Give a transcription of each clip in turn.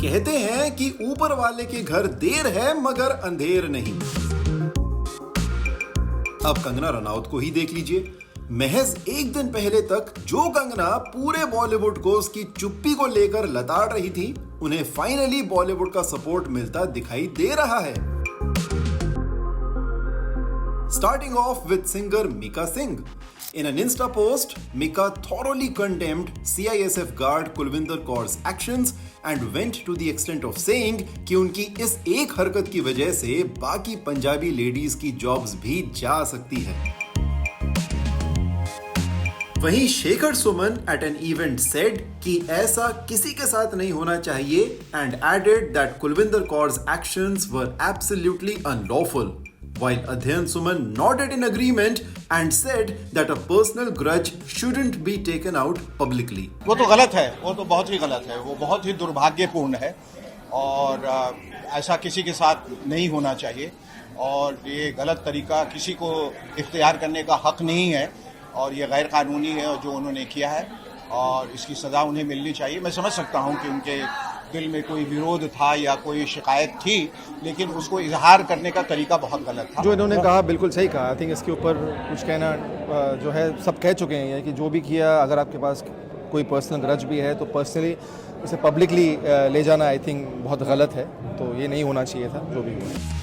कहते हैं कि ऊपर वाले के घर देर है मगर अंधेर नहीं। अब कंगना रनौत को ही देख लीजिए। महज एक दिन पहले तक जो कंगना पूरे बॉलीवुड को उसकी चुप्पी को लेकर लताड़ रही थी, उन्हें फाइनली बॉलीवुड का सपोर्ट मिलता दिखाई दे रहा है। Starting off with singer Mika Singh. In an Insta post, Mika thoroughly condemned CISF guard Kulvinder Kaur's actions and went to the extent of saying कि उनकी इस एक हरकत की वजह से बाकी पंजाबी लेडीज की जॉब्स भी जा सकती है। वहीं Shekhar Suman at an event said कि ऐसा किसी के साथ नहीं होना चाहिए and added that Kulvinder Kaur's actions were absolutely unlawful. While Adhyan Suman nodded in agreement and said that a personal grudge shouldn't be taken out publicly. वो तो गलत है, वो तो बहुत ही गलत है, वो बहुत ही दुर्भाग्यपूर्ण है और ऐसा किसी के साथ नहीं होना चाहिए और ये गलत तरीका किसी को इख्तियार करने का हक नहीं है और ये गैर कानूनी है जो उन्होंने किया है और इसकी सज़ा उन्हें मिलनी चाहिए। मैं समझ सकता हूँ कि उनके दिल में कोई विरोध था या कोई शिकायत थी, लेकिन उसको इजहार करने का तरीका बहुत गलत था। जो इन्होंने कहा बिल्कुल सही कहा। आई थिंक इसके ऊपर कुछ कहना जो है सब कह चुके हैं कि जो भी किया, अगर आपके पास कोई पर्सनल ग्रज भी है तो पर्सनली उसे पब्लिकली ले जाना आई थिंक बहुत गलत है, तो ये नहीं होना चाहिए था जो भी हुआ।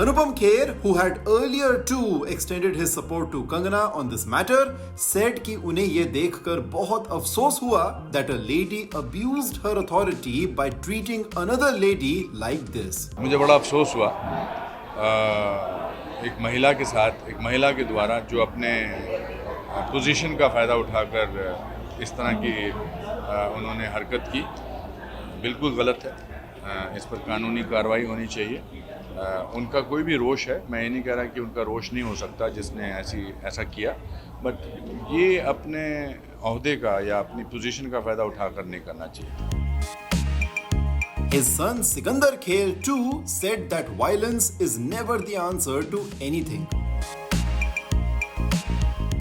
Anupam Kher, who had earlier too extended his support to Kangana on this matter, said कि उन्हें ये देखकर बहुत अफसोस हुआ that a lady abused her authority by treating another lady like this. मुझे बड़ा अफसोस हुआ एक महिला के साथ, एक महिला के द्वारा जो अपने पोजीशन का फ़ायदा उठाकर इस तरह की उन्होंने हरकत की, बिल्कुल गलत है। इस पर कानूनी कार्रवाई होनी चाहिए। उनका कोई भी रोष है, मैं ये नहीं कह रहा कि उनका रोष नहीं हो सकता जिसने ऐसा किया, बट ये अपने ओहदे का या अपनी पोजीशन का फ़ायदा उठाकर नहीं करना चाहिए। His son Sikandar Kher too said that violence is never the answer to anything.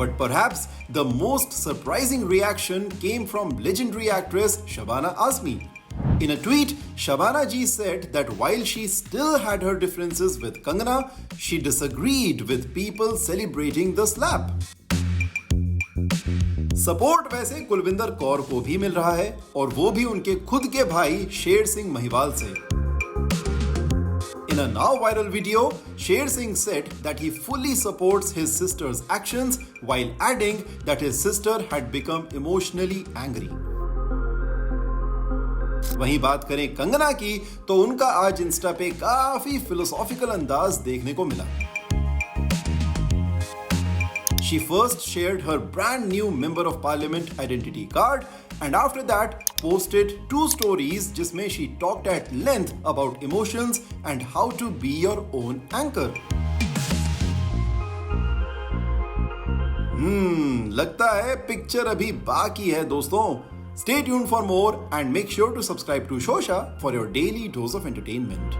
But perhaps the most surprising reaction came from legendary actress Shabana Azmi. In a tweet, Shabana ji said that while she still had her differences with Kangana, she disagreed with people celebrating the slap. Support वैसे कुलविंदर कौर को भी मिल रहा है और वो भी उनके खुद के भाई शेर सिंह महिवाल से। In a now viral video, Sher Singh said that he fully supports his sister's actions while adding that his sister had become emotionally angry. वहीं बात करें कंगना की तो उनका आज इंस्टा पे काफी फिलोसॉफिकल अंदाज देखने को मिला। She first shared her brand new member of parliament identity card and after that posted 2 stories जिसमें she talked at length about emotions and how to be your own anchor. लगता है picture अभी बाकी है दोस्तों। Stay tuned for more and make sure to subscribe to Shosha for your daily dose of entertainment.